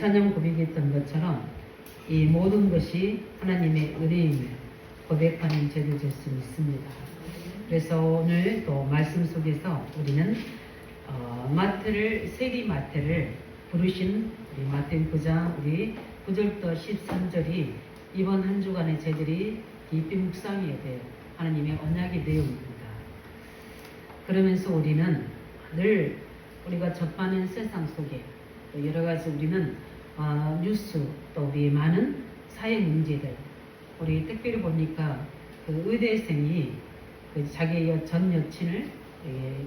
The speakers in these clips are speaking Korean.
찬양 고백했던 것처럼 이 모든 것이 하나님의 은혜임을 고백하는 제도 될 수 있습니다. 그래서 오늘 또 말씀 속에서 우리는 세리 마태를 부르신 우리 마태복음 9장 우리 9절부터 13절이 이번 한 주간의 저희들이 깊이 묵상해야 될 하나님의 언약의 내용입니다. 그러면서 우리는 늘 우리가 접하는 세상 속에 또 여러 가지 우리는 뉴스 또 우리 많은 사회 문제들 우리 특별히 보니까 그 의대생이 그 자기의 전 여친을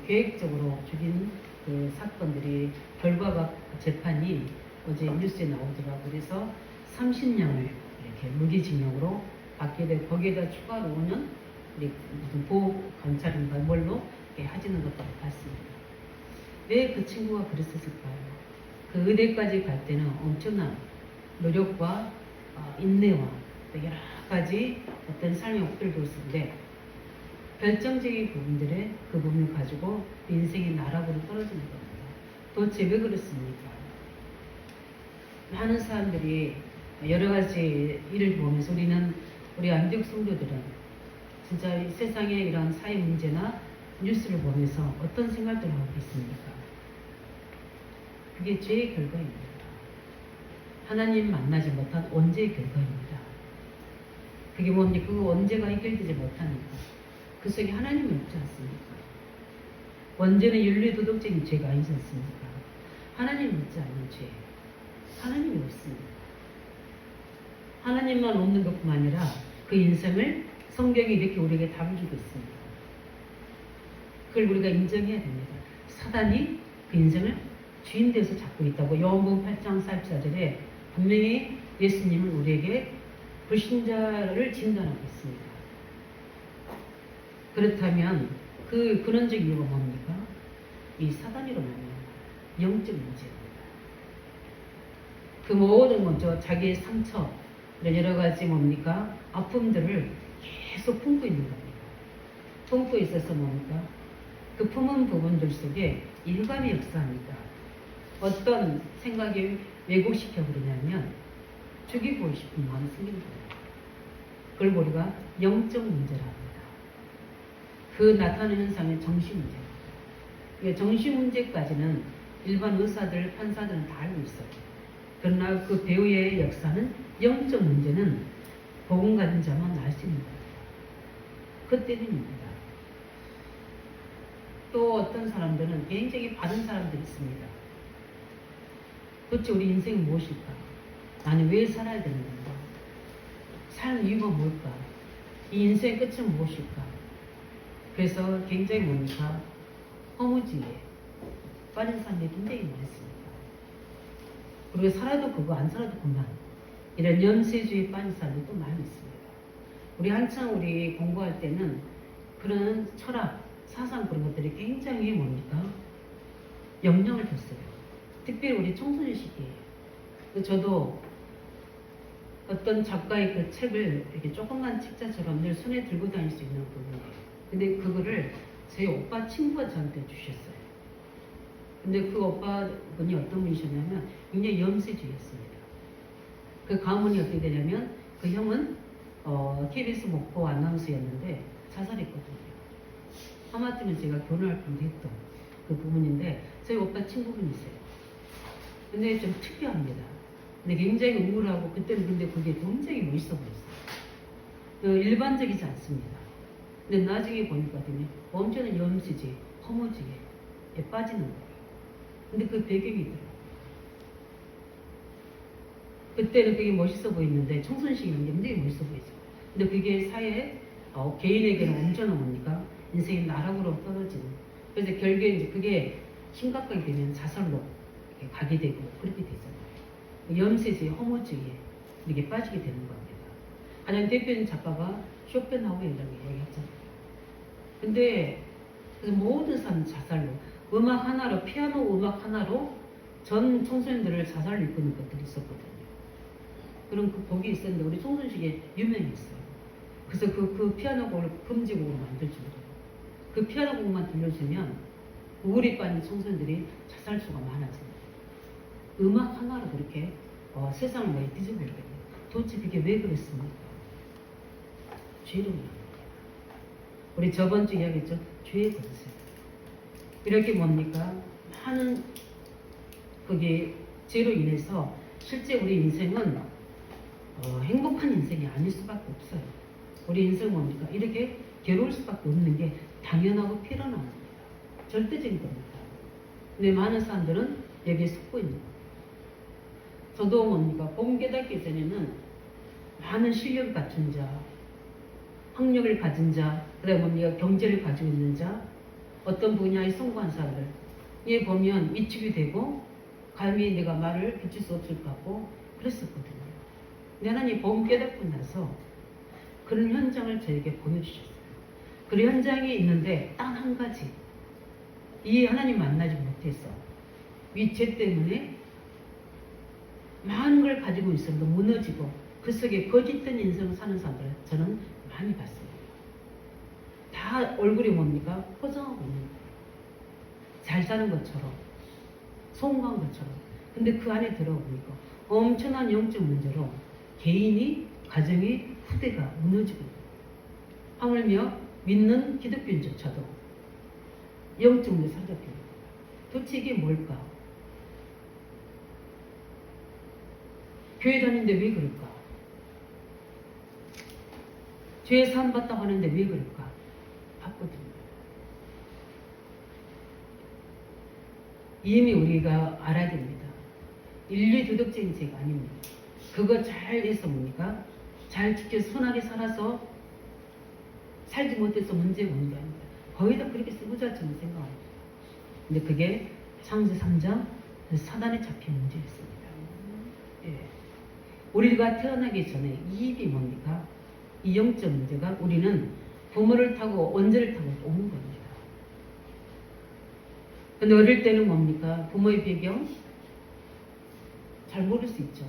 계획적으로 죽인 그 사건들이 결과가 재판이 어제 뉴스에 나오더라고요. 그래서 30년을 이렇게 무기징역으로 받게 되고 거기에다 추가로 5년 무슨 보호관찰인가 뭘로 하지는 것도 봤습니다. 왜 그 친구가 그랬었을까요? 그 의대까지 갈 때는 엄청난 노력과 인내와 여러 가지 어떤 삶의 목표를 뒀는데 결정적인 부분들의 그 부분을 가지고 인생이 나락으로 떨어지는 겁니다. 도대체 왜 그렇습니까? 많은 사람들이 여러 가지 일을 보면서 우리 안디옥 성도들은 진짜 이 세상의 이런 사회 문제나 뉴스를 보면서 어떤 생각들을 하고 있습니까? 그게 죄의 결과입니다. 하나님 만나지 못한 원죄의 결과입니다. 그게 뭡니까? 그 원죄가 해결되지 못하니까 그 속에 하나님이 없지 않습니까? 원죄는 윤리도덕적인 죄가 아니지 않습니까? 하나님이 있지 않는 죄. 하나님이 없습니다. 하나님만 없는 것뿐만 아니라 그 인생을 성경이 이렇게 우리에게 답을 주고 있습니다. 그걸 우리가 인정해야 됩니다. 사단이 그 인생을 주인 되어서 잡고 있다고 요한복음 8장 44절에 분명히 예수님은 우리에게 불신자를 진단하고 있습니다. 그렇다면 그 근원적 이유가 뭡니까? 이 사단으로 말미암아 영적 문제입니다. 그 모든 먼저 자기의 상처 여러 가지 뭡니까? 아픔들을 계속 품고 있는 겁니다. 품고 있어서 뭡니까? 그 품은 부분들 속에 일감이 역사합니다. 어떤 생각이 왜곡시켜 버리냐면 죽이고 싶은 마음이 생기는 거예요. 그걸 우리가 영적 문제라 합니다. 그 나타나는 현상은 정신 문제입니다. 정신 문제까지는 일반 의사들, 판사들은 다 알고 있어요. 그러나 그 배우의 역사는 영적 문제는 복음 가진 자만 알 수 있는 거예요. 그 때문입니다. 또 어떤 사람들은 굉장히 바른 사람들이 있습니다. 도대체 우리 인생은 무엇일까? 나는 왜 살아야 되는 건가? 살 이유가 뭘까? 이 인생의 끝은 무엇일까? 그래서 굉장히 뭡니까? 허무지에 빠진 사람들이 굉장히 많습니다. 그리고 살아도 그거 안 살아도 그만 이런 염세주의에 빠진 사람들이 또 많이 있습니다. 우리 한창 우리 공부할 때는 그런 철학, 사상 그런 것들이 굉장히 뭡니까? 영향을 줬어요. 특별히 우리 청소년 시기에. 저도 어떤 작가의 그 책을 이렇게 조그만 책자처럼 늘 손에 들고 다닐 수 있는 부분이에요. 근데 그거를 제 오빠 친구가 저한테 주셨어요. 근데 그 오빠분이 어떤 분이셨냐면 굉장히 염세주의였습니다. 그 가문이 어떻게 되냐면 그 형은 KBS 목포 아나운서였는데 자살했거든요. 하마터면 제가 결혼할 뻔도 했던 그 부분인데 저희 오빠 친구분이세요. 근데 좀 특이합니다. 근데 굉장히 우울하고 그때는 근데 그게 굉장히 멋있어 보였어요. 일반적이지 않습니다. 근데 나중에 보니까 엄청난 염세주의, 허무주의에 빠지는 거예요. 근데 그 배경이 있더라고요. 그때는 그게 멋있어 보이는데 청소년 시기는 굉장히 멋있어 보이죠. 근데 그게 사회에 개인에게는 엄청난 뭡니까? 인생이 나락으로 떨어지는. 그래서 결국에 이제 그게 심각하게 되면 자살로 이렇게 가게 되고 그렇게 되잖아요. 염세주의, 허무주의에 이렇게 빠지게 되는 겁니다. 가장 대표적인 작가가 쇼펜하우어라고 얘기했잖아요. 근데 그래서 모든 사람 자살로 음악 하나로 피아노 음악 하나로 전 청소년들을 자살로 이끄는 것들이 있었거든요. 그런 그 곡이 있었는데 우리 청소년 시기에 유명했어요. 그래서 그 피아노 곡을 금지곡으로 만들죠. 그 피아노 곡만 들려주면 우울에 빠진 청소년들이 자살수가 많아집니다. 음악 하나로 그렇게 세상을 많이 뒤집어버리거든요. 도대체 그게 왜 그랬습니까? 죄로 인합니다. 우리 저번 주 이야기했죠. 죄의 권세. 이렇게 뭡니까? 많은 그게 죄로 인해서 실제 우리 인생은 행복한 인생이 아닐 수밖에 없어요. 우리 인생은 뭡니까? 이렇게 괴로울 수밖에 없는 게 당연하고 필요한 겁니다. 절대적인 겁니다. 근데 많은 사람들은 여기에 속고 있는 겁니다. 저도 뭡니까? 봄 깨닫기 전에는 많은 실력을 갖춘 자, 학력을 가진 자, 그다음에 뭡니까? 경제를 가지고 있는 자, 어떤 분야에 성공한 사람들, 얘 보면 위축이 되고 감히 내가 말을 붙일 수 없을 것 같고 그랬었거든요. 근데 하나님 봄 깨닫고 나서 그런 현장을 저에게 보여주셨어요. 그런 현장이 있는데 딱 한 가지, 이 하나님 만나지 못해서 이 죄 때문에 많은 걸 가지고 있어도 무너지고 그 속에 거짓된 인생을 사는 사람들을 저는 많이 봤습니다. 다 얼굴이 뭡니까? 포장하고 있는 거예요. 잘 사는 것처럼, 성공한 것처럼. 근데 그 안에 들어보니까 엄청난 영적 문제로 개인이, 가정이, 후대가 무너지고 있는 거예요. 하물며 믿는 기독교인조차도 영적 문제 사라졌습니다. 도대체 이게 뭘까? 교회 다니는데 왜 그럴까? 죄 사함받다고 하는데 왜 그럴까? 봤거든요. 이미 우리가 알아야 됩니다. 인류 도덕적인 죄가 아닙니다. 그거 잘 해서 뭡니까? 잘 지켜서 선하게 살아서 살지 못해서 문제가 오는 게 아닙니다. 거의 다 그렇게 쓰고자처럼 생각합니다. 근데 그게 창세 3장 사단에 잡힌 문제였습니다. 예. 우리가 태어나기 전에 이 입이 뭡니까? 이 영적 문제가 우리는 부모를 타고 원죄를 타고 오는 겁니다. 근데 어릴 때는 뭡니까? 부모의 배경 잘 모를 수 있죠.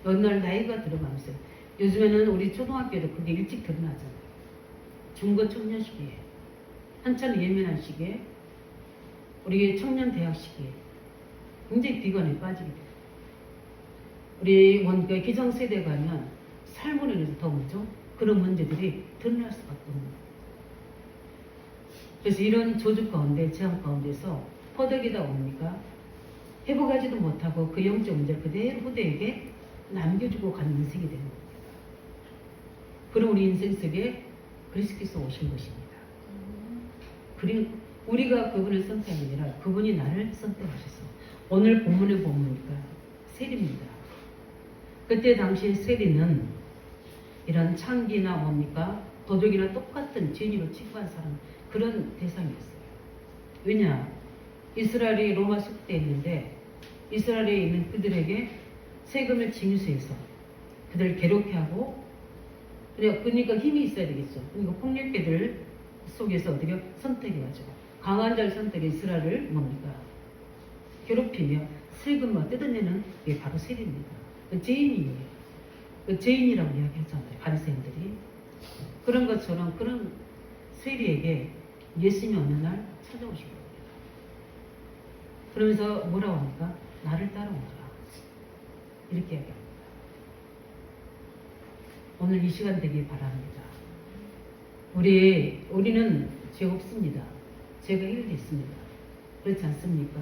어느 날 나이가 들어가면서 요즘에는 우리 초등학교도 그게 일찍 드러나잖아요. 중고 청년 시기에 한참 예민한 시기에 우리 청년 대학 시기에 굉장히 비관에 빠지게 돼요. 우리 뭔가 기성세대에 가면 삶으로 인해서 더 먼저 그런 문제들이 드러날 수밖에 없는 거예요. 그래서 이런 조직 가운데, 제한 가운데서 허덕이다 옵니까? 회복하지도 못하고 그 영적 문제를 그대로 후대에게 남겨주고 가는 인생이 되는 겁니다. 그럼 우리 인생 속에 그리스도께서 오신 것입니다. 그리고 우리가 그분을 선택한 게 아니라 그분이 나를 선택하셔서 오늘 본문에 보니까 세리입니다. 그때 당시에 세리는 이런 창기나 뭡니까? 도둑이나 똑같은 죄인으로 취급한 사람, 그런 대상이었어요. 왜냐? 이스라엘이 로마 속대에 있는데 이스라엘에 있는 그들에게 세금을 징수해서 그들을 괴롭게 하고, 그러니까 힘이 있어야 되겠죠. 그러니까 폭력배들 속에서 어떻게 선택해가지고 강한 자를 선택해 이스라엘을 뭡니까? 괴롭히며 세금만 뜯어내는 게 바로 세리입니다. 죄인이에요. 죄인이라고 이야기하잖아요. 바리새인들이. 그런 것처럼 그런 세리에게 예수님이 어느 날 찾아오신 겁니다. 그러면서 뭐라고 합니까? 나를 따라오라. 이렇게 이야기합니다. 오늘 이 시간 되길 바랍니다. 우리는 죄 없습니다. 죄가 해결됐습니다. 그렇지 않습니까?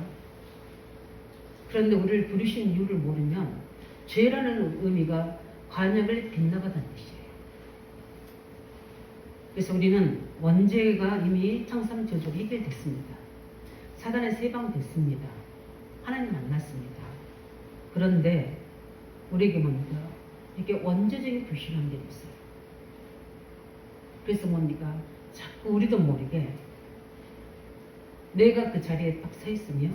그런데 우리를 부르신 이유를 모르면 죄라는 의미가 관역을 빗나가다는 뜻이에요. 그래서 우리는 원죄가 이미 창상 저주로 해결됐습니다. 사단에 세방됐습니다. 하나님 만났습니다. 그런데 우리에게 뭡니까? 이렇게 원죄적인 불신한 게 있어요. 그래서 뭡니까? 자꾸 우리도 모르게 내가 그 자리에 딱 서 있으며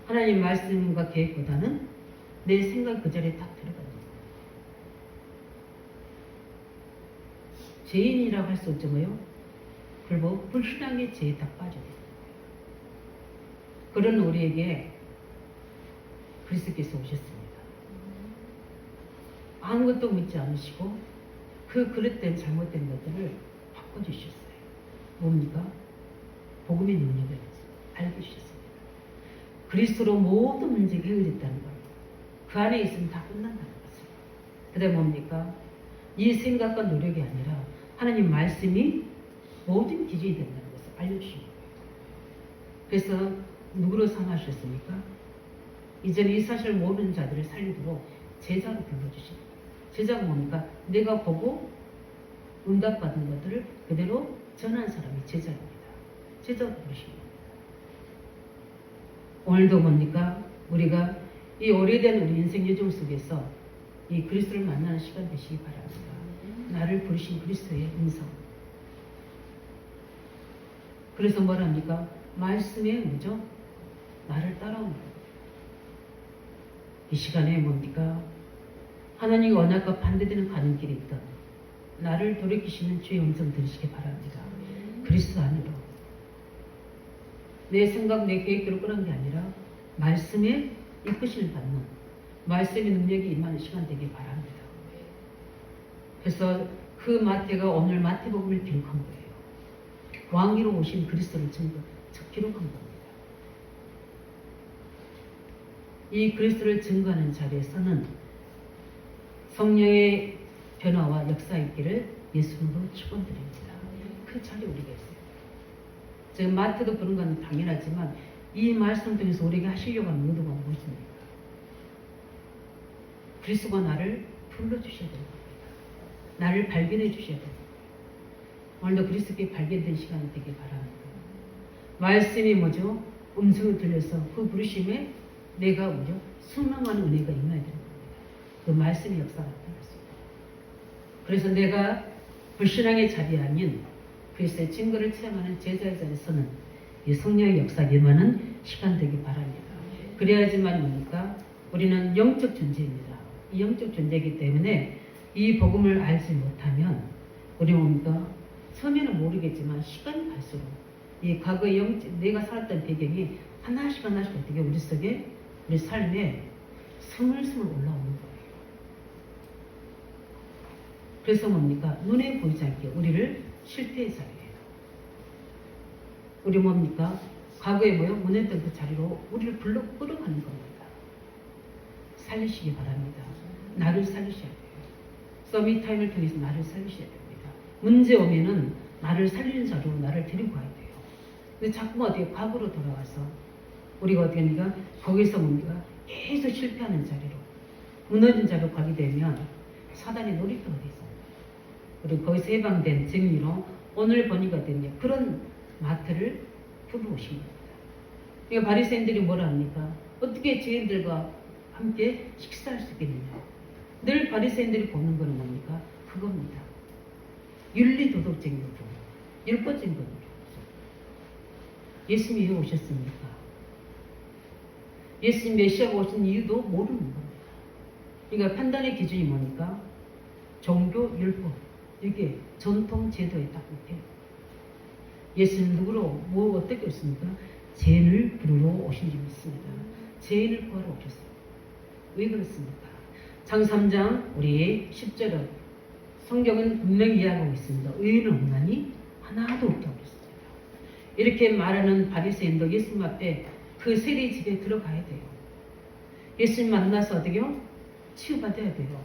하나님 말씀과 계획보다는 내 생각 그 자리에 딱 들어가는 거예요. 죄인이라고 할 수 없죠, 뭐요? 그리고 불신앙의 죄에 딱 빠져있어요. 그런 우리에게 그리스도께서 오셨습니다. 아무것도 묻지 않으시고 그 그릇된 잘못된 것들을 바꿔주셨어요. 뭡니까? 복음의 능력을 알게 주셨습니다. 그리스도로 모든 문제가 해결됐다는 것. 그 안에 있으면 다 끝난다는 것을. 그다음에 뭡니까? 이 생각과 노력이 아니라 하나님 말씀이 모든 기준이 된다는 것을 알려주신 거예요. 그래서 누구로 삼으셨습니까? 이제는 이 사실을 모르는 자들을 살리도록 제자로 불러주신 거예요. 제자가 뭡니까? 내가 보고 응답받은 것들을 그대로 전한 사람이 제자입니다. 제자로 부르신 겁니다. 오늘도 뭡니까? 우리가 이 오래된 우리 인생 여정 속에서 이 그리스도를 만나는 시간 되시기 바랍니다. 나를 부르신 그리스도의 음성. 그래서 뭐랍니까? 말씀에 뭐죠? 나를 따라오는 거예요. 이 시간에 뭡니까? 하나님의 언약과 반대되는 가는 길이 있다. 나를 돌이키시는 주의 음성 들으시기 바랍니다. 그리스도 안으로. 내 생각, 내 계획대로 끄는 게 아니라 말씀에 이끄심을 받는 말씀의 능력이 임하는 시간 되길 바랍니다. 그래서 그 마태가 오늘 마태복음을 기록한 거예요. 왕위로 오신 그리스도를 기록한 겁니다. 이 그리스도를 증거하는 자리에서는 성령의 변화와 역사 있기를 예수님으로 축원드립니다. 그 자리 우리가 있어요. 지금 마태도 그런 건 당연하지만 이 말씀 통해서 우리에게 하시려고 하는 의도가 무엇입니까? 그리스도가 나를 불러주셔야 됩니다. 나를 발견해 주셔야 됩니다. 오늘도 그리스도께 발견된 시간이 되길 바랍니다. 말씀이 뭐죠? 음성을 들려서 그 부르심에 내가 뭐죠? 순응하는 은혜가 임해야 되는 겁니다. 그 말씀의 역사가 나타날 수 있다. 그래서 내가 불신앙의 자리 아닌 그리스도의 증거를 체험하는 제자의 자리에서는 이 성령의 역사가 임하는 시간 되길 바랍니다. 그래야지만 뭡니까? 우리는 영적 존재입니다. 이 영적 존재이기 때문에 이 복음을 알지 못하면 우리 뭡니까? 처음에는 모르겠지만 시간이 갈수록 이 과거의 내가 살았던 배경이 하나씩 어떻게 우리 속에 우리 삶에 스물스물 올라오는 거예요. 그래서 뭡니까? 눈에 보이지 않게 우리를 실패의 자리예요. 우리 뭡니까? 과거에 무너졌던 그 자리로 우리를 끌어가는 겁니다. 살리시기 바랍니다. 나를 살리셔야 돼요. 서밋 타임을 통해서 나를 살리셔야 됩니다. 문제 오면은 나를 살리는 자리로 나를 데리고 가야 돼요. 근데 자꾸만 어떻게 과거로 돌아와서 우리가 어떻게 합니까? 거기서 뭡니까? 계속 실패하는 자리로 무너진 자리로 가게 되면 사단의 놀이터가 되죠. 그리고 거기서 해방된 정리로 오늘 보니까 됐냐 그런 마트를 부르신 겁니다. 그러니까 바리새인들이 뭐라 합니까? 어떻게 죄인들과 함께 식사할 수 있겠느냐? 늘 바리새인들이 보는 거는 뭡니까? 그겁니다. 윤리도덕적인 부분, 율법적인 부분. 예수님이 왜 오셨습니까? 예수님 메시아가 오신 이유도 모르는 겁니다. 그러니까 판단의 기준이 뭡니까? 종교, 율법. 이게 전통, 제도에 딱 밑에. 예수님 누구로, 어떻게 오십니까? 죄인을 부르러 오신 줄 믿습니다. 죄인을 구하러 오셨습니다. 왜 그렇습니까? 장 3장 우리 10절은 성경은 분명히 이야기하고 있습니다. 의인은 없나니 하나도 없다고 그랬습니다. 이렇게 말하는 바리새인도 예수님 앞에 그 세리 집에 들어가야 돼요. 예수님 만나서 어떻게요? 치유받아야 돼요.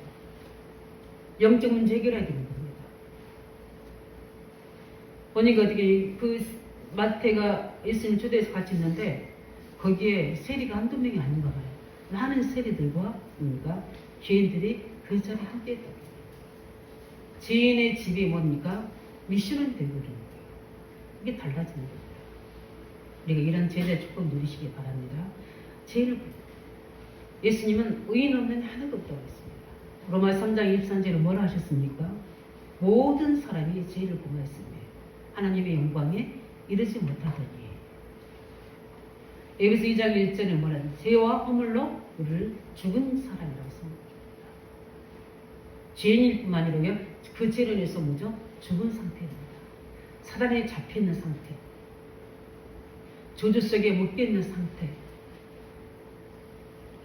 영적 문제 해결해야 되는 겁니다. 보니까 어떻게 그 마태가 예수님 초대해서 같이 있는데 거기에 세리가 한두 명이 아닌가 봐요. 많은 세리들과 뭡니까? 죄인들이 그 자리에 함께 했다고. 죄인의 집이 뭡니까? 미션은 되거든요. 이게 달라지는 겁니다. 우리가 이런 제자 축복 누리시기 바랍니다. 죄인을 예수님은 의인 없는 하나도 없다고 했습니다. 로마 3장 23절에 뭐라 하셨습니까? 모든 사람이 죄를 범하였으며 하나님의 영광에 이르지 못하더니. 에베소 2장 1절에 뭐라 하죠? 죄와 허물로 우리를 죽은 사람이라고 선언합니다. 죄인일 뿐만 아니라 그 죄로 인해서 뭐죠? 죽은 상태입니다. 사단에 잡혀있는 상태. 저주 속에 묶여있는 상태.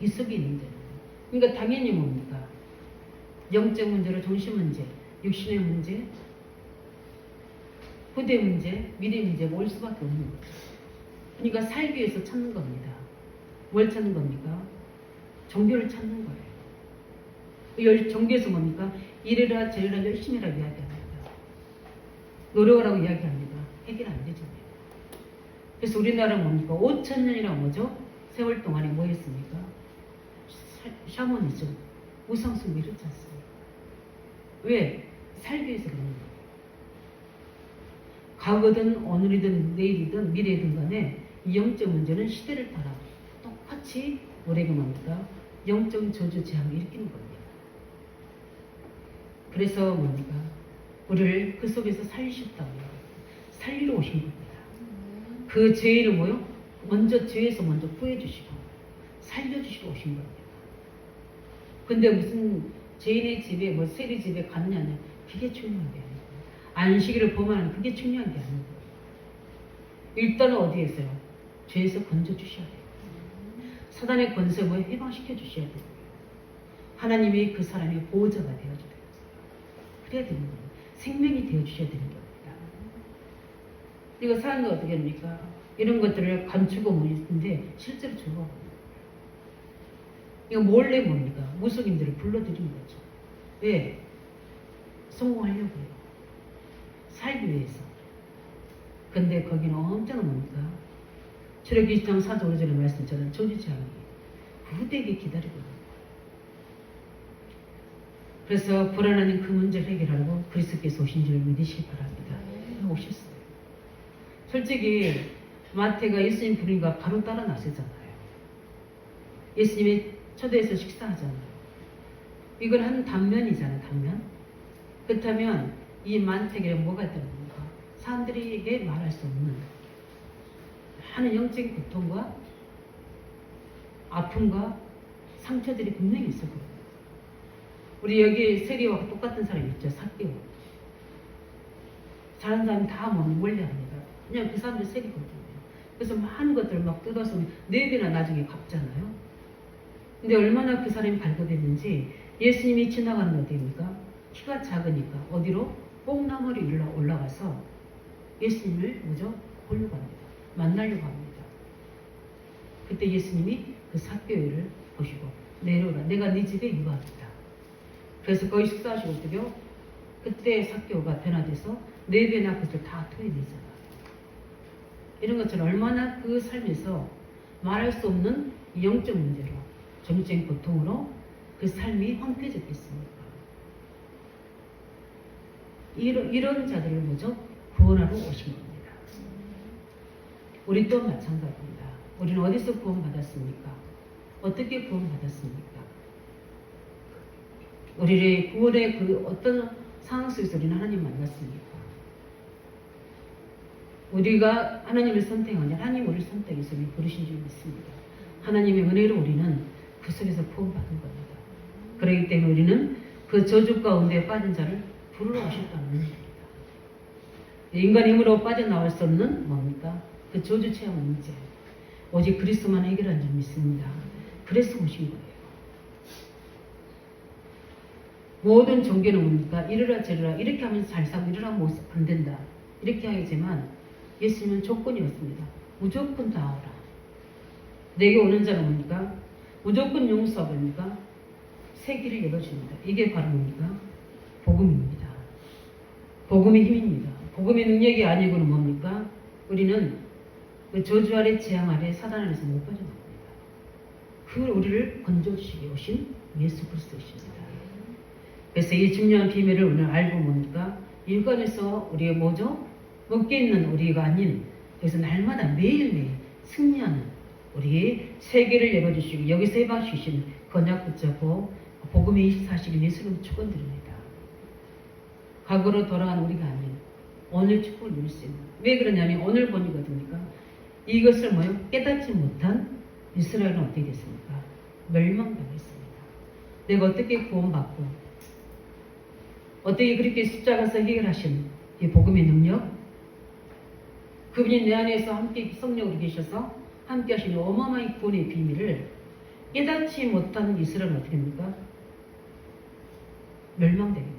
이 속에 있는 죄는. 그러니까 당연히 뭡니까? 영적 문제로 정신 문제, 육신의 문제, 후대 문제, 미래 문제가 올 수밖에 없는 거죠. 그러니까 살기 위해서 찾는 겁니다. 뭘 찾는 겁니까? 종교를 찾는 거예요. 종교에서 뭡니까? 이래라 저래라 열심히 하라 이야기합니다. 노력하라고 이야기합니다. 해결 안 되잖아요. 그래서 우리나라는 뭡니까? 5,000년이라고 뭐죠? 세월 동안에 뭐 했습니까? 샤머니즘, 우상숭 이렇지 않습니까? 왜? 살기 위해서 그런 거예요. 과거든 오늘이든 내일이든 미래든 간에 이 영적 문제는 시대를 따라 똑같이 우리가 뭡니까? 영적 저주 재앙을 일으키는 겁니다. 그래서 뭡니까? 우리를 그 속에서 살리셨다고요. 살리러 오신 겁니다. 그 죄를 뭐요? 먼저 죄에서 먼저 구해주시고 살려주시고 오신 겁니다. 근데 무슨 죄인의 집에 뭐 세리 집에 갔냐냐 그게 중요한 게 아니고 안식일을 범하는 그게 중요한 게 아니고 일단은 어디에서요? 죄에서 건져주셔야 돼요. 사단의 권세 뭐 해방시켜 주셔야 돼요. 하나님이 그 사람의 보호자가 되어줘야 돼요. 그래야 되는 거예요. 생명이 되어주셔야 되는 겁니다. 이거 사람이 어떻게 합니까? 이런 것들을 감추고 뭐 있는데 실제로 죽어버려요. 이거 몰래 뭡니까? 무속인들을 불러들이는 거죠. 왜? 성공하려고요. 살기 위해서. 근데 거기는 엄청 뭡니까? 출애굽기 20장 4절 5절의 말씀처럼 저주재앙이 후대에게 기다리고 있는 거예요. 그래서 불안한 그 문제를 해결하려고 그리스도께서 오신 줄 믿으시기 바랍니다. 오셨어요. 솔직히 마태가 예수님 부르니까 바로 따라 나서잖아요. 예수님이 초대해서 식사하잖아요. 이건 한 단면이잖아요. 단면. 그렇다면 이 만택에 뭐가 있다는 겁니까? 사람들에게 말할 수 없는 하는 영적인 고통과 아픔과 상처들이 분명히 있을 거예요. 우리 여기 세리와 똑같은 사람이 있죠. 삭개오. 다른 사람이 다 멀리합니다. 그냥 그 사람들 세리거든요. 그래서 많은 것들을 막 뜯어서 4배나 나중에 갚잖아요. 근데 얼마나 그 사람이 발견됐는지 예수님이 지나가는 어디입니까? 키가 작으니까 어디로? 뽕나무리 올라가서 예수님을 뭐죠? 보려고 합니다. 만나려고 합니다. 그때 예수님이 그 삭개오를 보시고 내려오라. 내가 네 집에 유하겠다. 그래서 거기 식사하시고 어떻게요? 그때 삭개오가 변화돼서 4배나 그것을 다 토해내잖아요. 이런 것처럼 얼마나 그 삶에서 말할 수 없는 영적 문제로 정적인 고통으로 그 삶이 황폐해졌겠습니까? 이런 자들을 뭐죠? 구원하러 오신 겁니다. 우리 또한 마찬가지입니다. 우리는 어디서 구원받았습니까? 어떻게 구원받았습니까? 우리의 구원의 그 어떤 상황 속에서 우리는 하나님 만났습니까? 우리가 하나님을 선택하냐? 하나님 우리를 선택해서 부르신 줄 믿습니다. 하나님의 은혜로 우리는 그 속에서 구원받은 겁니다. 그렇기 때문에 우리는 그 저주 가운데 빠진 자를 부르러 오셨다는 겁니다. 인간의 힘으로 빠져나올 수 없는 뭡니까? 그 저주 체험 문제. 오직 그리스도만 해결한 줄 믿습니다. 그래서 오신 거예요. 모든 종교는 뭡니까? 이러라 저러라 이렇게 하면 잘 살고 이러라 하면 안 된다. 이렇게 하겠지만 예수님은 조건이 없습니다. 무조건 다 오라. 내게 오는 자는 뭡니까? 무조건 용서합니까? 새 길을 열어줍니다. 이게 바로 뭡니까? 복음입니다. 복음의 힘입니다. 복음의 능력이 아니고는 뭡니까? 우리는 그 저주 아래 재앙 아래 사단 안에서 못 빠져나옵니다. 그걸 우리를 건져주시기 오신 예수 그리스도이십니다. 그래서 이 중요한 비밀을 오늘 알고 뭡니까? 일관해서 우리가 뭐죠? 묶여있는 우리가 아닌 그래서 날마다 매일매일 승리하는 우리의 세계를 열어주시고 여기서 해방시키시는 건약 붙잡고 복음의 24시간 예수님 축원드립니다. 과거로 돌아간 우리가 아닌 오늘 축복을 누릴 수 있는 왜 그러냐면 오늘 본이거든요. 이것을 뭐요? 깨닫지 못한 이스라엘은 어떻게 됐습니까? 멸망당했습니다. 내가 어떻게 구원받고 어떻게 그렇게 십자가에서 해결하신 이 복음의 능력 그분이 내 안에서 함께 성령으로 계셔서 함께 하시는 어마어마한 구원의 비밀을 깨닫지 못한 이스라엘은 어떻게 됩니까? 멸망됩니다.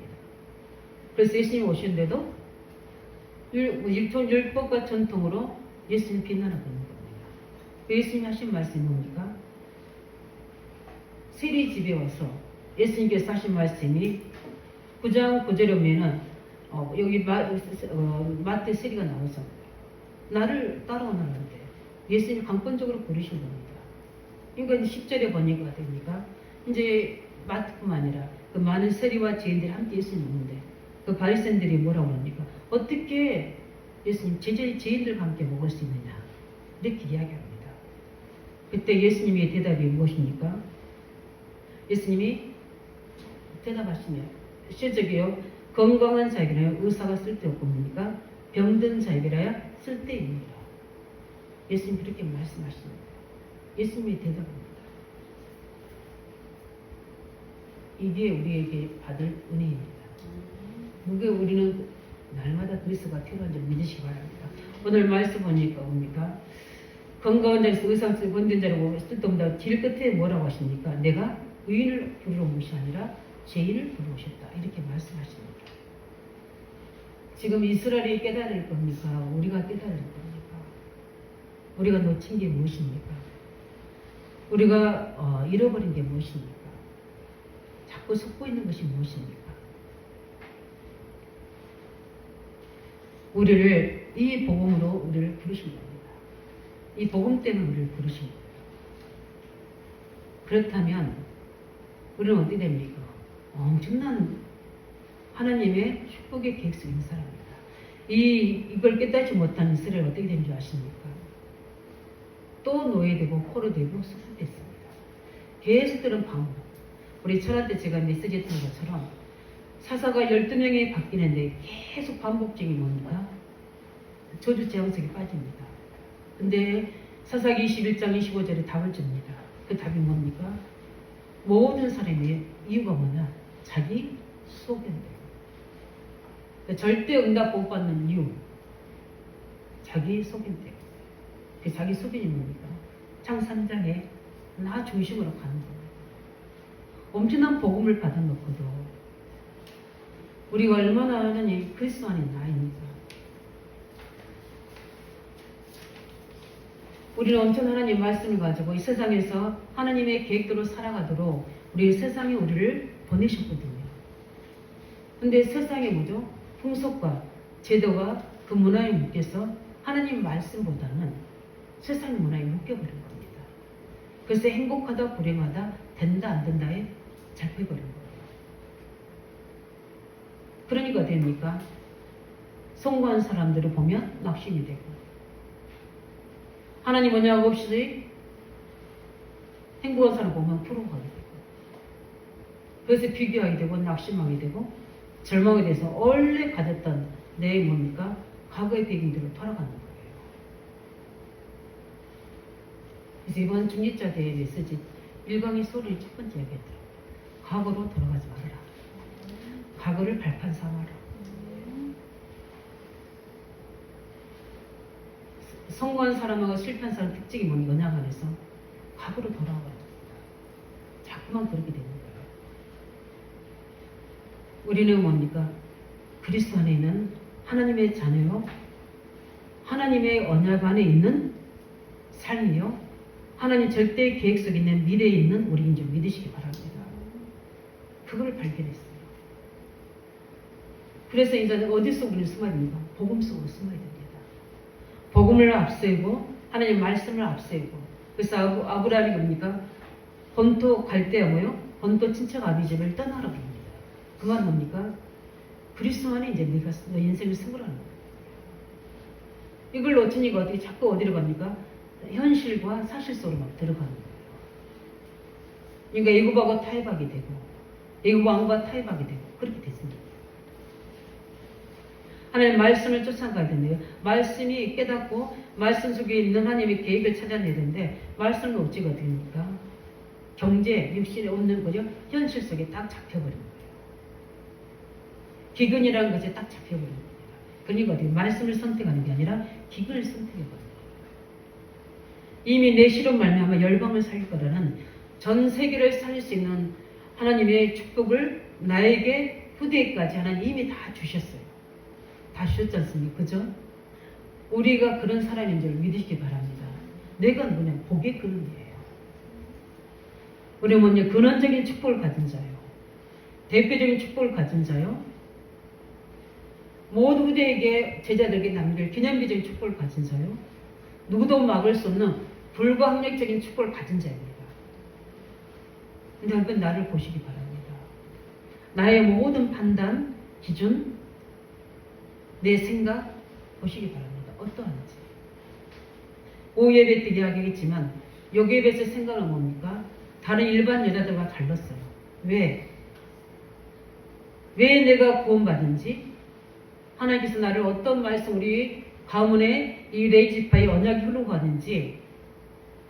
그래서 예수님이 오셨는데도 율법과 전통으로 예수님 비난하고 있는 겁니다. 예수님이 하신 말씀이 뭡니까? 세리 집에 와서 예수님께서 하신 말씀이 9장 9절에 보면은 여기 마태 세리가 나와서 나를 따라오라는데 예수님이 강권적으로 부르신 겁니다. 그러니까 10절에 보니까 됩니까? 이제 마태뿐만 아니라 그 많은 세리와 죄인들이 함께 예수님 오는데 그 바리새인들이 뭐라고 그럽니까? 어떻게 예수님 죄인들과 함께 먹을 수 있느냐 이렇게 이야기합니다. 그때 예수님의 대답이 무엇입니까? 예수님이 대답하시네요. 실적이요 건강한 자에게는 의사가 쓸데없고 뭡니까? 병든 자에게라야 쓸데입니다. 예수님 그렇게 말씀하십니다. 예수님의 대답입니다. 이게 우리에게 받을 은혜입니다. 그게 우리는 날마다 그리스도가 필요한 줄 믿으시기 바랍니다. 오늘 말씀 보니까 뭡니까? 건강한 자에서 의사가 병든 자라고 쓸데없다. 길 끝에 뭐라고 하십니까? 내가 의인을 부르러 온 것이 아니라 죄인을 부르러 오셨다. 이렇게 말씀하십니다. 지금 이스라엘이 깨달을 겁니까? 우리가 깨달을 겁니까? 우리가 놓친 게 무엇입니까? 우리가 잃어버린 게 무엇입니까? 자꾸 속고 있는 것이 무엇입니까? 우리를 이 복음으로 우리를 부르신 겁니다. 이 복음 때문에 우리를 부르신 겁니다. 그렇다면 우리는 어떻게 됩니까? 엄청난 하나님의 축복의 계획 속에 있는 사람입니다. 이걸 깨닫지 못하는 이스라엘 어떻게 된 줄 아십니까? 또 노예되고 포로되고 수습됐습니다. 계속 들은 반복. 우리 철학 때 제가 메시지 했던 것처럼 사사가 12명이 바뀌는데 계속 반복적인 뭡니까? 저주 재앙 속에 빠집니다. 근데 사사기 21장 25절에 답을 줍니다. 그 답이 뭡니까? 모든 사람의 이유가 뭐냐? 자기 소견대로. 절대 응답 못 받는 이유. 자기 소견대로. 그 자기 소견이 뭡니까? 장 3장에 나 중심으로 가는 겁니다. 엄청난 복음을 받아놓고도 우리가 얼마나 하느니 그리스도 안에 나입니까? 우리는 엄청난 하나님 말씀을 가지고 이 세상에서 하나님의 계획대로 살아가도록 우리 세상에 우리를 보내셨거든요. 근데 세상에 뭐죠? 풍속과 제도가 그 문화에 묶여서 하나님 말씀보다는 세상 문화에 묶여버린 겁니다. 그래서 행복하다 불행하다 된다 안 된다에 잡혀버린 거예요. 그러니까 됩니까? 성공한 사람들을 보면 낙심이 되고 하나님 언약 없이 행복한 사람 보면 부러워하게 되고 그래서 비교하게 되고 낙심하게 되고 절망에 대해서 원래 가졌던 내 뭡니까? 과거의 배경대로 돌아가는 거예요. 그래서 이번 중직자 대회 메시지 일광의 소리를 첫 번째 얘기했더라고요. 과거로 돌아가지 말아라. 과거를 발판 삼아라. 성공한 사람하고 실패한 사람 특징이 뭐냐 안에서 과거로 돌아가라. 자꾸만 그렇게 되는 거예요. 우리는 뭡니까? 그리스도 안에 있는 하나님의 자녀요. 하나님의 언약 안에 있는 삶이요. 하나님 절대 계획 속에 있는 미래에 있는 우리인 줄 믿으시기 바랍니다. 그걸 발견했어요. 그래서 이제 어디서 우리는 숨어야 됩니까? 복음 속으로 숨어야 됩니다. 복음을 앞세우고 하나님 말씀을 앞세우고 그래서 아브라함이 뭡니까? 본토 갈 때 뭐요? 본토 친척 아비집을 떠나라 그럽니다. 그 말 뭡니까? 그리스도 안에 이제 네가 너 인생을 승부라는 거예요. 이걸 놓치니까 어떻게 자꾸 어디로 갑니까? 현실과 사실 속으로 막 들어가는 거예요. 그러니까 애굽하고 타협하게 되고 애굽 왕과 타협하게 되고 그렇게 됐습니다. 하나님 말씀을 쫓아가야 되는데요. 말씀이 깨닫고 말씀 속에 있는 하나님의 계획을 찾아내야 되는데 말씀을 어찌 됩니까? 경제, 육신에 없는 거죠. 현실 속에 딱 잡혀버린 거예요. 기근이라는 것에 딱 잡혀버린 겁니다. 그러니까 어떻게 말씀을 선택하는 게 아니라 기근을 선택해버린 거예요. 이미 내 시로 말미암아 열방을 살릴 거라는 전 세계를 살릴 수 있는 하나님의 축복을 나에게 후대까지 하나님 이미 다 주셨어요. 다 주셨지 않습니까? 그죠? 우리가 그런 사람인 줄 믿으시기 바랍니다. 내가 누구냐? 복의 근원이에요. 우리 먼저 근원적인 축복을 가진 자요. 대표적인 축복을 가진 자요. 모든 후대에게 제자들에게 남길 기념비적인 축복을 가진 자요. 누구도 막을 수 없는 불가항력적인 축복을 가진 자입니다. 근데 여러분 나를 보시기 바랍니다. 나의 모든 판단, 기준, 내 생각 보시기 바랍니다. 어떠한지. 오예배 때 이야기했지만 여기에서 생각은 뭡니까? 다른 일반 여자들과 달랐어요. 왜? 왜 내가 구원받은지, 하나님께서 나를 어떤 말씀, 우리 가문에 이 레이지파의 언약이 흐르고 가는지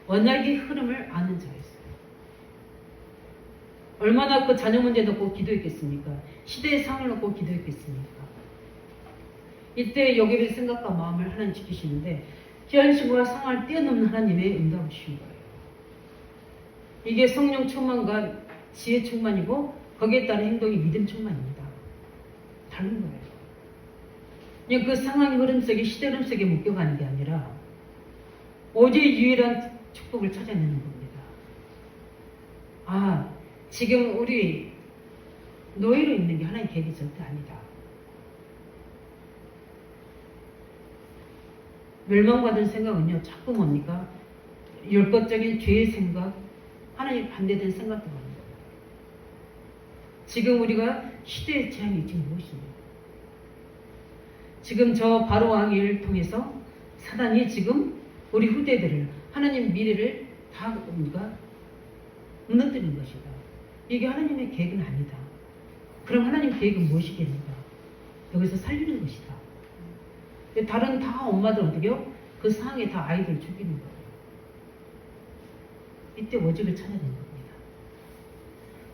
언약의 흐름을 아는 자였어요. 얼마나 그 자녀 문제 놓고 기도했겠습니까? 시대의 상을 놓고 기도했겠습니까? 이때 여기에 생각과 마음을 하나님 지키시는데 현실과 상을 뛰어넘는 하나님의 응답을 주신 거예요. 이게 성령 충만과 지혜 충만이고 거기에 따른 행동이 믿음 충만입니다. 다른 거예요. 그냥 그 상황의 흐름 속에 시대 흐름 속에 묶여가는 게 아니라 오직 유일한 축복을 찾아내는 겁니다. 아, 지금 우리 노예로 있는 게 하나님 계획이 절대 아니다. 멸망받은 생각은요, 자꾸 뭡니까? 율법적인 죄의 생각, 하나님 반대된 생각도 합니다. 지금 우리가 시대의 재앙이 지금 무엇입니까? 지금 저 바로 왕의 일을 통해서 사단이 지금 우리 후대들을, 하나님 미래를 다 뭡니까? 무너뜨리는 것이다. 이게 하나님의 계획은 아니다. 그럼 하나님 계획은 무엇이겠는가? 여기서 살리는 것이다. 다른 다 엄마들 어떻게요? 그 상황에 다 아이들 죽이는 거예요. 이때 오직을 찾아내는 겁니다.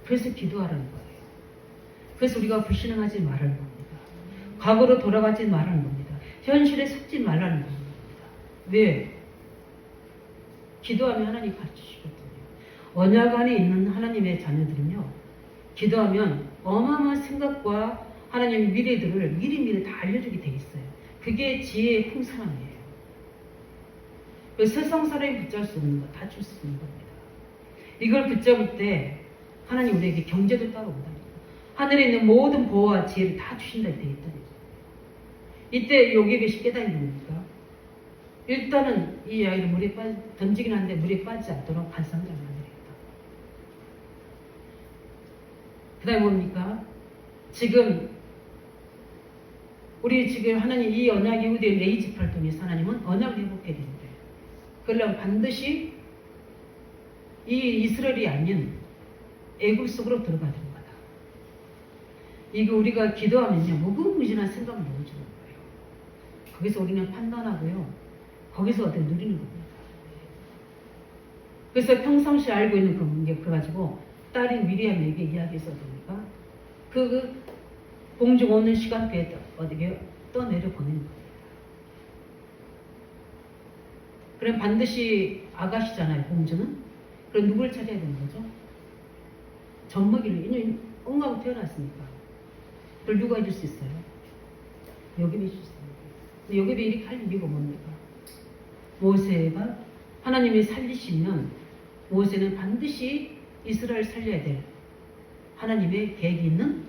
그래서 기도하라는 거예요. 그래서 우리가 불신앙하지 말라는 겁니다. 과거로 돌아가지 말라는 겁니다. 현실에 속지 말라는 겁니다. 왜? 기도하면 하나님 가르치시거든요. 언약 안에 있는 하나님의 자녀들은요, 기도하면 어마어마한 생각과 하나님의 미래들을 미리미리 다 알려주게 돼 있어요. 그게 지혜의 풍성함이에요. 세상 사람이 붙잡을 수 없는 거 다 줄 수 있는 겁니다. 이걸 붙잡을 때 하나님 우리에게 경제도 따로 온다니까. 하늘에 있는 모든 보호와 지혜를 다 주신다 되어 있다니까. 이때 요괴배시 깨달은 겁니까? 일단은 이 아이를 물에 던지긴 하는데 물에 빠지지 않도록 반상장을 만들겠다. 그 다음에 뭡니까? 지금 우리 지금 하나님 이 언약 이후의 레이지파를 통해서 하나님은 언약을 회복해야 되는데 그러려면 반드시 이 이스라엘이 아닌 애굽 속으로 들어가야 되는 거다. 이거 우리가 기도하면요 무궁무진한 생각을 넣어주는 거예요. 거기서 우리는 판단하고요. 거기서 어떻게 누리는 겁니다. 그래서 평상시에 알고 있는 그 문제 그래가지고 딸인 미리암에게 이야기해서 됩니까? 그 공중 오는 시간표에 어디게 떠내려 보내는 겁니다. 그럼 반드시 아가씨잖아요, 공주는. 그럼 누굴 찾아야 되는 거죠? 젖먹이를 인연이 엉하고 태어났으니까. 그걸 누가 해줄 수 있어요? 요괴이 해줄 수 있습니다. 요괴이 이렇게 할 이유가 뭡니까? 모세가 하나님이 살리시면 모세는 반드시 이스라엘 살려야 될 하나님의 계획이 있는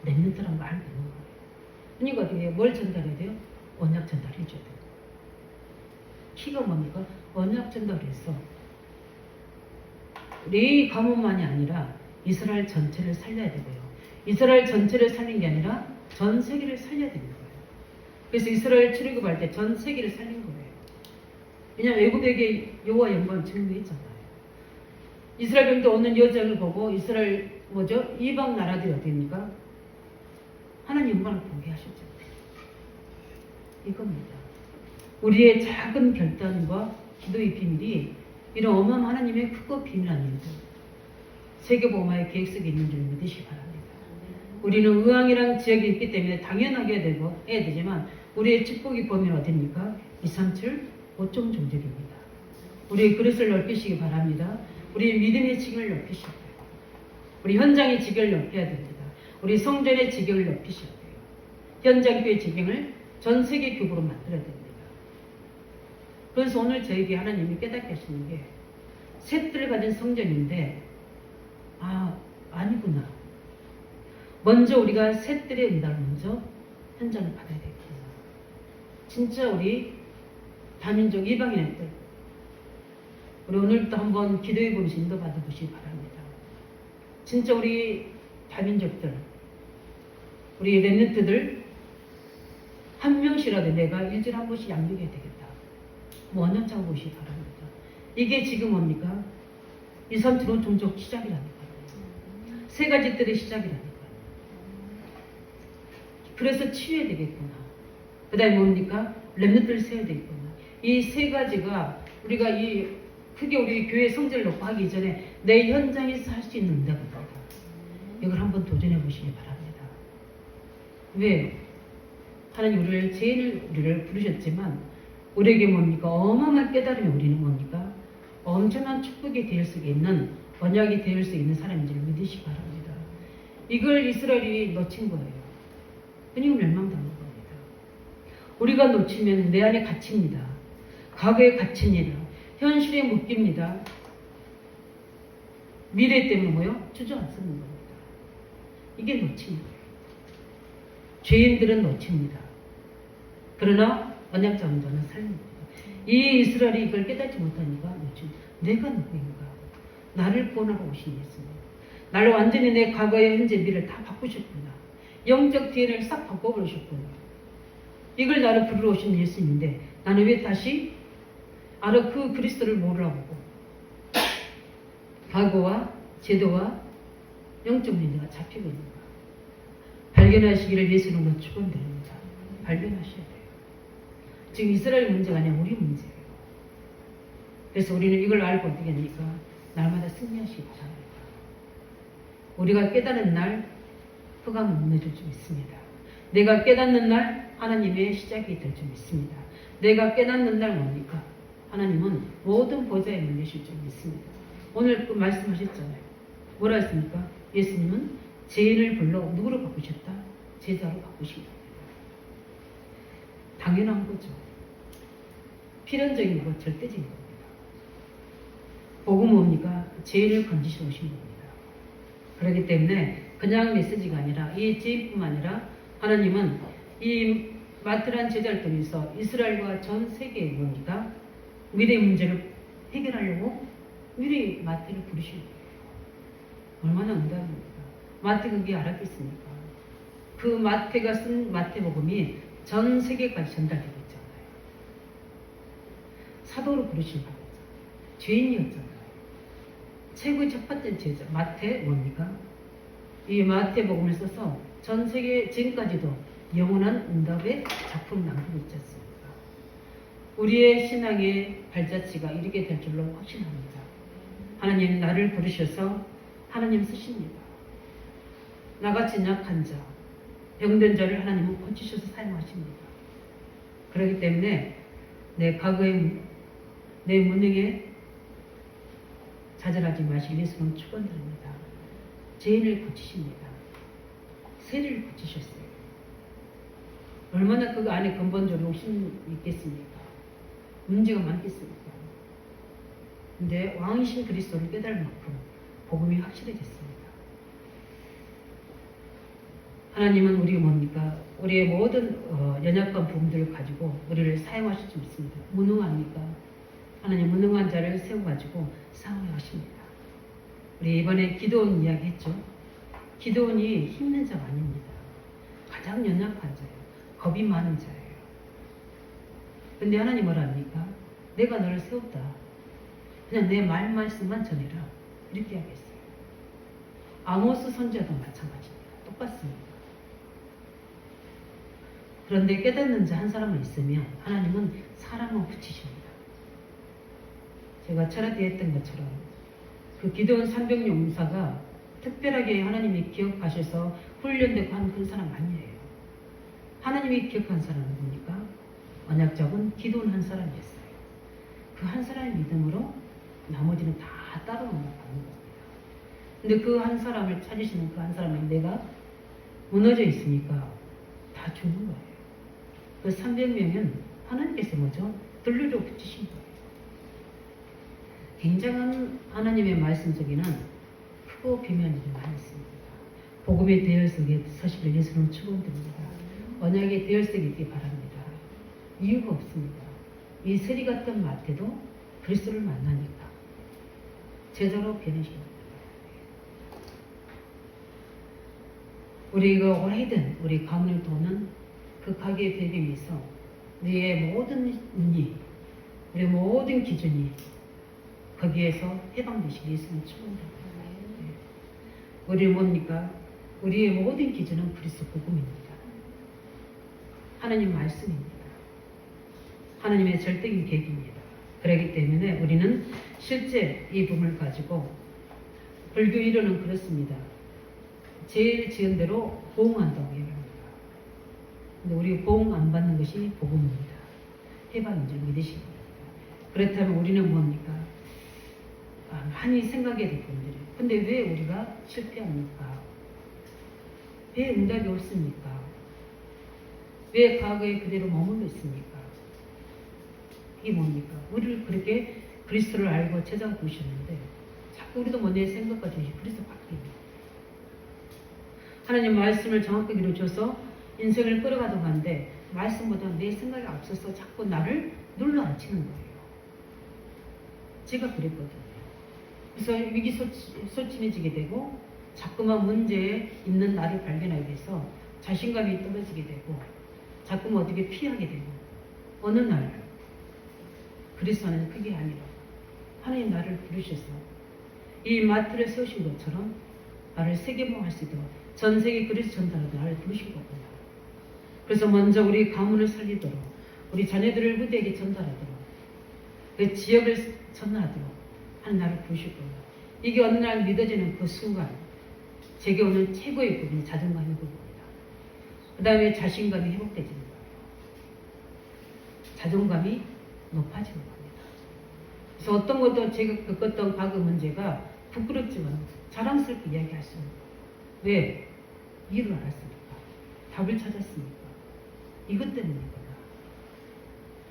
렘넌트라는 걸 알고 있는 거예요. 그러니까 어떻게 뭘 전달해야 돼요? 언약 전달해줘야 돼요. 키가 뭡니까? 언약 전달해서 레위 가문만이 아니라 이스라엘 전체를 살려야 되고요. 이스라엘 전체를 살린 게 아니라 전 세계를 살려야 되는 거예요. 그래서 이스라엘 출애굽할 때 전 세계를 살린 거예요. 왜냐하면 애굽에게 여호와 영광을 증거했잖아요. 이스라엘 백성들 오는 여정을 보고 이스라엘 이방 나라들이 어디입니까? 하나님 영광을 보게 하셨죠. 이겁니다. 우리의 작은 결단과 기도의 비밀이 이런 어마어마한 하나님의 크고 비밀한 일들 세계복음화의 계획 속에 있는 줄 믿으시기 바랍니다. 우리는 의왕이라는 지역이 있기 때문에 당연하게 해야 되지만 우리의 축복의 범위는 어디입니까? 237 5종 종족입니다. 우리의 그릇을 넓히시기 바랍니다. 우리의 믿음의 지경을 넓히셔야 돼요. 우리 현장의 지경을 넓혀야 됩니다. 우리 성전의 지경을 넓히셔야 돼요. 현장교의 지경을 전 세계 교구로 만들어야 됩니다. 그래서 오늘 저에게 하나님이 깨닫게 하시는 게 셋들을 가진 성전인데 아, 아니구나. 먼저 우리가 셋들의 응답을 먼저 현장을 받아야 되겠구나. 진짜 우리 다민족 이방인들, 우리 오늘도 한번 기도해 보면서 인도 받아보시기 바랍니다. 진짜 우리 다민족들, 우리 렘넌트들 한 명씩이라도 내가 일주일에 한 번씩 양육해야 되겠다. 원년 짜고 보시기 바랍니다. 이게 지금 뭡니까? 2, 3, 7, 5 종족 시작이라니까요. 세 가지 뜰의 시작이라니까요. 그래서 치유해야 되겠구나. 그 다음에 뭡니까? 렘넌트를 세워야 되겠구나. 이 세 가지가 우리가 크게 우리 교회 성질을 놓고 하기 전에 내 현장에서 할 수 있는 응답입니다. 이걸 한번 도전해 보시기 바랍니다. 왜? 하나님 우리를 부르셨지만 우리에게 뭡니까? 어마어마한 깨달음이 우리는 뭡니까? 엄청난 축복이 될 수 있는 언약이 될 수 있는 사람인지를 믿으시기 바랍니다. 이걸 이스라엘이 놓친 거예요. 그러니까 멸망당한 겁니다. 우리가 놓치면 내 안에 갇힙니다. 과거에 갇힙니다. 현실에 묶입니다. 미래 때문에 뭐요? 주저앉는 겁니다. 이게 놓친 거예요. 죄인들은 놓칩니다. 그러나 언약자들은 살립니다. 이 이스라엘이 이걸 깨닫지 못하니까 놓칩니다. 내가 누구인가? 나를 구원하러 오신 예수님. 나를 완전히 내 과거의 현재 미래를 다 바꾸셨구나. 영적 DNA를 싹 바꿔버리셨구나. 이걸 나를 부르러 오신 예수님인데 나는 왜 다시 알아 그 그리스도를 모르라고 과거와 제도와 영적 문제가 잡히고 있는 거야. 발견하시기를 예수님으로 축원드립니다. 발견하셔야 돼요. 지금 이스라엘 문제가 아니라 우리 문제예요. 그래서 우리는 이걸 알고 어떻게 합니까? 날마다 승리하시기 바랍니다. 우리가 깨닫는 날 흑암은 무너질 줄 믿습니다. 내가 깨닫는 날 하나님의 시작이 될 줄 믿습니다. 내가 깨닫는 날 뭡니까? 하나님은 모든 보좌에 물리실 줄 믿습니다. 오늘 그 말씀하셨잖아요. 뭐라 했습니까? 예수님은 죄인을 불러 누구로 바꾸셨다? 제자로 바꾸신 겁니다. 당연한 거죠. 필연적인 거, 절대적인 겁니다. 복음은 뭡니까? 죄인을 건지시러 오신 겁니다. 그렇기 때문에 그냥 메시지가 아니라 이 죄인뿐만 아니라 하나님은 이 마트란 제자를 통해서 이스라엘과 전 세계에 뭡니까? 미래의 문제를 해결하려고 미래의 마트를 부르신 거예요. 얼마나 응답입니까? 마태가 그게 알았겠습니까? 그 마태가 쓴 마태복음이 전 세계까지 전달되고 있잖아요. 사도로 부르신 거죠. 죄인이었잖아요. 최고의 첫 번째 제자 마태 뭡니까? 이 마태복음을 써서 전 세계 지금까지도 영원한 응답의 작품 남기고 있지 않습니까? 우리의 신앙의 발자취가 이렇게 될 줄로 확신합니다. 하나님 나를 부르셔서 하나님 쓰십니다. 나같이 약한 자, 병든 자를 하나님은 고치셔서 사용하십니다. 그렇기 때문에 내 과거의 내 무능에 좌절하지 마시길 예수님 축원드립니다. 죄인을 고치십니다. 세리를 고치셨어요. 얼마나 그 안에 근본적으로 욕심이 있겠습니까? 문제가 많겠습니까? 근데 왕이신 그리스도를 깨달을 만큼 복음이 확실해졌습니다. 하나님은 우리 뭡니까? 우리의 모든 연약한 부분들을 가지고 우리를 사용하실 줄 믿습니다. 무능합니까? 하나님 무능한 자를 세워가지고 사용하십니다. 우리 이번에 기도원 이야기 했죠? 기도원이 힘든 자가 아닙니다. 가장 연약한 자예요. 겁이 많은 자예요. 근데 하나님 뭐라 합니까? 내가 너를 세웠다. 그냥 내 말씀만 전해라. 이렇게 하겠어요. 아모스 선지자도 마찬가지입니다. 똑같습니다. 그런데 깨닫는 자 한 사람만 있으면 하나님은 사람만 붙이십니다. 제가 철학에 했던 것처럼 그 기도원 300명 용사가 특별하게 하나님이 기억하셔서 훈련되고 한 그런 사람 아니에요. 하나님이 기억한 사람은 뭡니까? 언약적은 기도원 한 사람이었어요. 그 한 사람의 믿음으로 나머지는 다 따라오는 겁니다. 근데 그 한 사람을 찾으시는 그 한 사람은 내가 무너져 있으니까 다 죽는 거예요. 그 300명은 하나님께서 뭐죠? 들르려 붙이신 거예요. 굉장한 하나님의 말씀 속에는 자꾸 비면이 많습니다. 복음의 대열석에 서시길 예수님 축원드립니다. 언약의 대열석에 있기 바랍니다. 이유가 없습니다. 이 세리 같은 마태도 그리스도를 만나니까 제자로 변해집니다. 우리가 오래된 우리 가문을 도는 그 가게의 배경에서 우리의 모든 눈이, 우리의 모든 기준이 거기에서 해방되시길 예수님 축원합니다. 우리 뭡니까? 우리의 모든 기준은 그리스도 복음입니다. 하나님 말씀입니다. 하나님의 절대적인 계획입니다. 그렇기 때문에 우리는 실제 이 부분을 가지고 불교 이론은 그렇습니다. 제일 지은 대로 보응한다고 얘기합니다. 근데 우리 보응 안 받는 것이 복음입니다. 해방인 줄 믿으십니다. 그렇다면 우리는 뭡니까? 많이 생각해야 될 분들이. 근데 왜 우리가 실패합니까? 왜 응답이 없습니까? 왜 과거에 그대로 머물러 있습니까? 이게 뭡니까? 우리를 그렇게 그리스도를 알고 제자가 두셨는데 자꾸 우리도 내 생각과 중심 그리스도 바뀝니다. 하나님 말씀을 정확하게 이루어줘서 인생을 끌어가던 건데 말씀보다 내 생각이 앞서서 자꾸 나를 눌러앉히는 거예요. 제가 그랬거든요. 그래서 위기소침해지게 되고 자꾸만 문제에 있는 나를 발견하게 돼서 자신감이 떨어지게 되고 자꾸만 어떻게 피하게 되고 어느 날 그리스도는 그게 아니라 하나님 나를 부르셔서 이 마트를 세우신 것처럼 나를 세계봉할 수 있도록 전 세계 그리스도 전달하도록 나를 부르신 거구나. 그래서 먼저 우리 가문을 살리도록 우리 자녀들을 후대에게 전달하도록 그 지역을 전하도록 하는 나를 부르셨구나. 이게 어느 날 믿어지는 그 순간 제게 오는 최고의 부분이 자존감의 부분입니다. 그 다음에 자신감이 회복되지는 거예요. 자존감이 높아지는 겁니다. 그래서 어떤 것도 제가 겪었던 과거 문제가 부끄럽지만 자랑스럽게 이야기할 수 있는 거예요. 왜? 이유를 알았으니까. 답을 찾았으니까. 이것 때문이구나.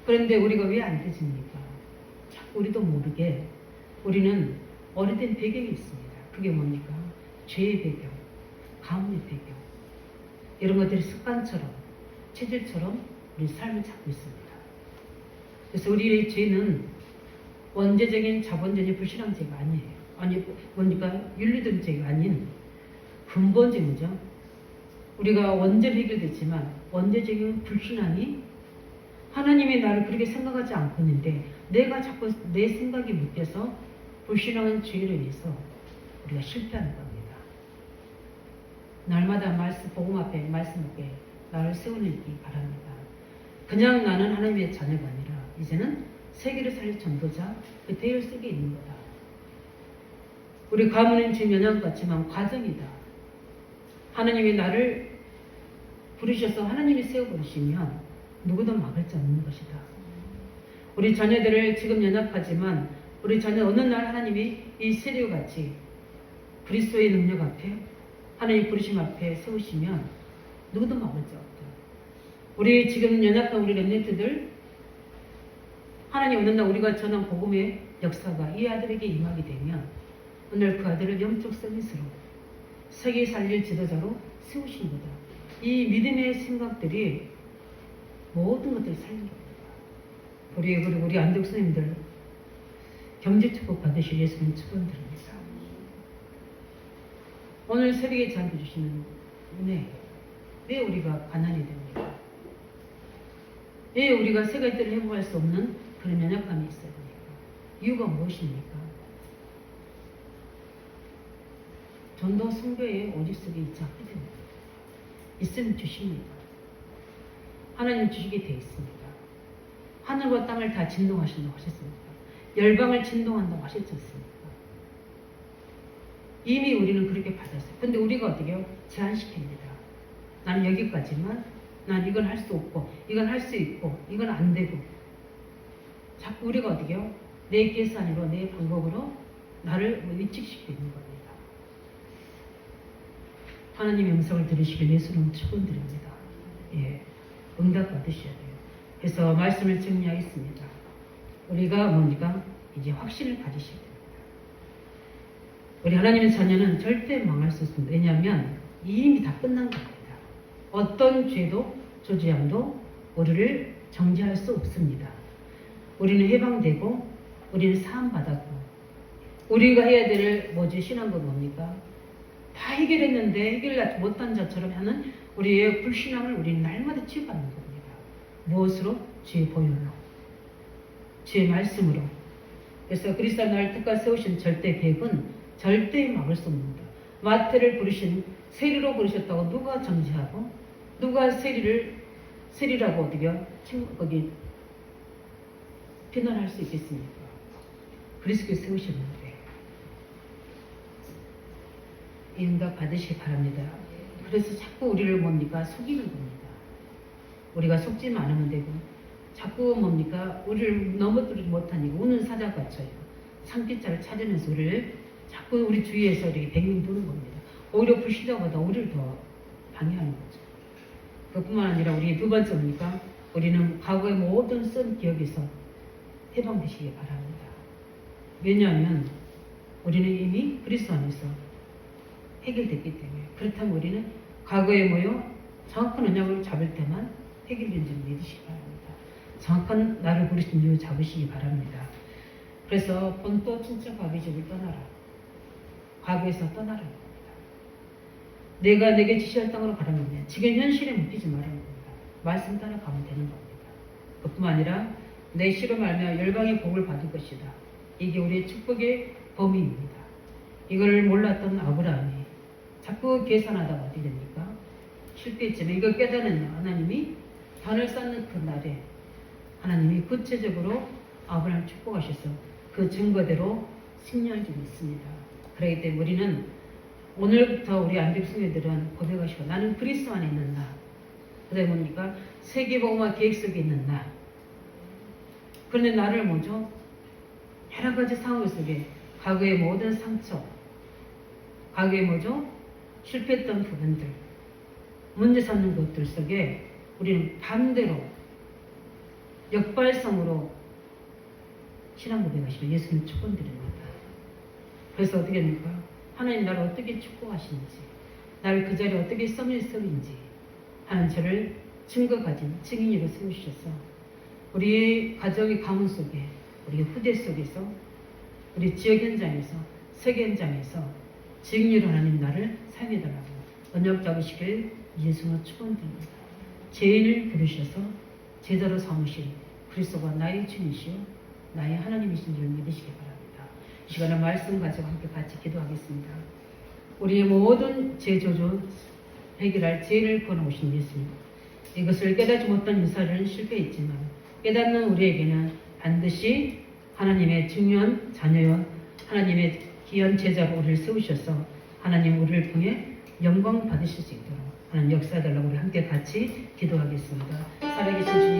그런데 우리가 왜 안 되십니까? 자꾸 우리도 모르게 우리는 오래된 배경이 있습니다. 그게 뭡니까? 죄의 배경, 가문의 배경. 이런 것들이 습관처럼, 체질처럼 우리 삶을 찾고 있습니다. 그래서 우리의 죄는 원죄적인 자본주의 불신앙 죄가 아니에요. 아니, 뭡니까? 윤리적 죄가 아닌 근본적이죠. 우리가 원죄로 해결됐지만 원죄적인 불신앙이 하나님이 나를 그렇게 생각하지 않고 있는데 내가 자꾸 내 생각이 묶여서 불신앙은 죄로 인해서 우리가 실패하는 겁니다. 날마다 복음 앞에 말씀 앞에 나를 세워내기 바랍니다. 그냥 나는 하나님의 자녀가 아니라 이제는 세계를 살릴 전도자 그 대열 속에 있는 거다. 우리 가문은 지금 연약 같지만 과정이다. 하나님이 나를 부르셔서 하나님이 세워버리시면 누구도 막을 수 없는 것이다. 우리 자녀들을 지금 연약하지만 우리 자녀 어느 날 하나님이 이 세리와 같이 그리스도의 능력 앞에 하나님 부르심 앞에 세우시면 누구도 막을 수 없다. 우리 지금 연약한 우리 렘넌트들 하나님 어느 날 우리가 전한 복음의 역사가 이 아들에게 임하게 되면 오늘 그 아들을 영적 서비스로 세계 살릴 지도자로 세우신 거다. 이 믿음의 생각들이 모든 것들을 살린 겁니다. 우리 안독 선생님들 경제 축복 받으실 예수님 축원드립니다. 오늘 새벽에 저한테 주시는 은혜, 왜 우리가 가난이 됩니까? 왜 우리가 세 가지를 행복할 수 없는 그런 연약함이 있어야 됩니까? 이유가 무엇입니까? 전도 성교의 오직 속에 있지 않게 됩니다. 있으면 주십니다. 하나님 주시게 되어 있습니다. 하늘과 땅을 다 진동하신다고 하셨습니까? 열방을 진동한다고 하셨지 않습니까? 이미 우리는 그렇게 받았어요. 근데 우리가 어떻게 해요? 제한시킵니다. 나는 여기까지만, 난 이건 할 수 없고, 이건 할 수 있고, 이건 안 되고. 자꾸 우리가 어떻게 해요? 내 계산으로, 내 방법으로 나를 위축시키고 있는 겁니다. 하나님의 음성을 들으시길 예수님 축원드립니다. 예, 응답 받으셔야 돼요. 그래서 말씀을 정리하겠습니다. 우리가 뭡니까? 이제 확신을 가지셔야 됩니다. 우리 하나님의 자녀는 절대 망할 수 없습니다. 왜냐하면 이미 다 끝난 겁니다. 어떤 죄도 조지함도 우리를 정죄할 수 없습니다. 우리는 해방되고 우리는 사함받았고 우리가 해야 될 신앙은 뭡니까? 다 해결했는데 해결하지 못한 자처럼 하는 우리의 불신앙을 우리는 날마다 치유받는 겁니다. 무엇으로? 주의 보혈로, 주의 말씀으로. 그래서 그리스도 날 특가 세우신 절대 계획은 절대 막을 수 없습니다. 마태를 부르신 세리로 부르셨다고 누가 정죄하고 누가 세리라고 거기 비난할 수 있겠습니까? 그리스도께 세우셨는데 응답 받으시기 바랍니다. 그래서 자꾸 우리를 속이는 겁니다. 우리가 속지만 않으면 되고 자꾸 우리를 넘어뜨리지 못하니까 우는 사자같이 산기자를 찾으면서 우리를 자꾸 우리 주위에서 이렇게 뱅뱅 도는 겁니다. 오히려 불신자보다 우리를 더 방해하는 거죠. 그뿐만 아니라 우리 두 번째 우리는 과거의 모든 쓴 기억에서 해방되시기 바랍니다. 왜냐하면 우리는 이미 그리스도 안에서 해결됐기 때문에. 그렇다면 우리는 과거에 정확한 언약을 잡을 때만 해결된 줄 믿으시기 바랍니다. 정확한 나를 부르신 이유 잡으시기 바랍니다. 그래서 본토 친척 아비집을 떠나라. 과거에서 떠나라는 겁니다. 내가 내게 지시할 땅으로 가라는 겁니다. 지금 현실에 묶이지 말라는 겁니다. 말씀 따라가면 되는 겁니다. 그뿐만 아니라 내 씨로 말며 열방의 복을 받을 것이다. 이게 우리의 축복의 범위입니다. 이걸 몰랐던 아브라함이 자꾸 계산하다가 어떻게 됩니까? 실패했지만 이걸 깨달은 하나님이 단을 쌓는 그 날에 하나님이 구체적으로 아브라함을 축복하셔서 그 증거대로 승리할 줄 믿습니다. 그렇기 때문에 우리는 오늘부터 우리 안집승회들은 고백하시고 나는 그리스도 안에 있는 나. 그 다음에 뭡니까? 세계복음화 계획 속에 있는 나. 그런데 나를 여러 가지 상황 속에 과거의 모든 상처, 과거의 실패했던 부분들, 문제 삼는 것들 속에 우리는 반대로 역발성으로 신앙 고백하시는 예수님 축원드립니다. 그래서 어떻게 됩니까? 하나님 나를 어떻게 축복하시는지, 나를 그 자리에 어떻게 썸일썸인지 하는 저를 증거 가진 증인으로 세우셔서 우리 가정의 가문 속에, 우리 후대 속에서, 우리 지역 현장에서, 세계 현장에서 증인으로 하나님 나를 사용해달라고 언약 잡으시길 예수로 축원드립니다. 죄인을 부르셔서 제자로 삼으신 그리스도가 나의 주님이시요 나의 하나님이신 줄 믿으시기 바랍니다. 이 시간에 말씀 가지고 함께 같이 기도하겠습니다. 우리의 모든 죄조조 해결할 죄를 권하오신 예수님, 이것을 깨닫지 못한 유사를 실패했지만 깨닫는 우리에게는 반드시 하나님의 중요한 자녀여 하나님의 귀한 제자로 우리를 세우셔서 하나님 우리를 통해 영광 받으실 수 있도록 하나님 역사해달라고 우리 함께 같이 기도하겠습니다. 살아계신 주님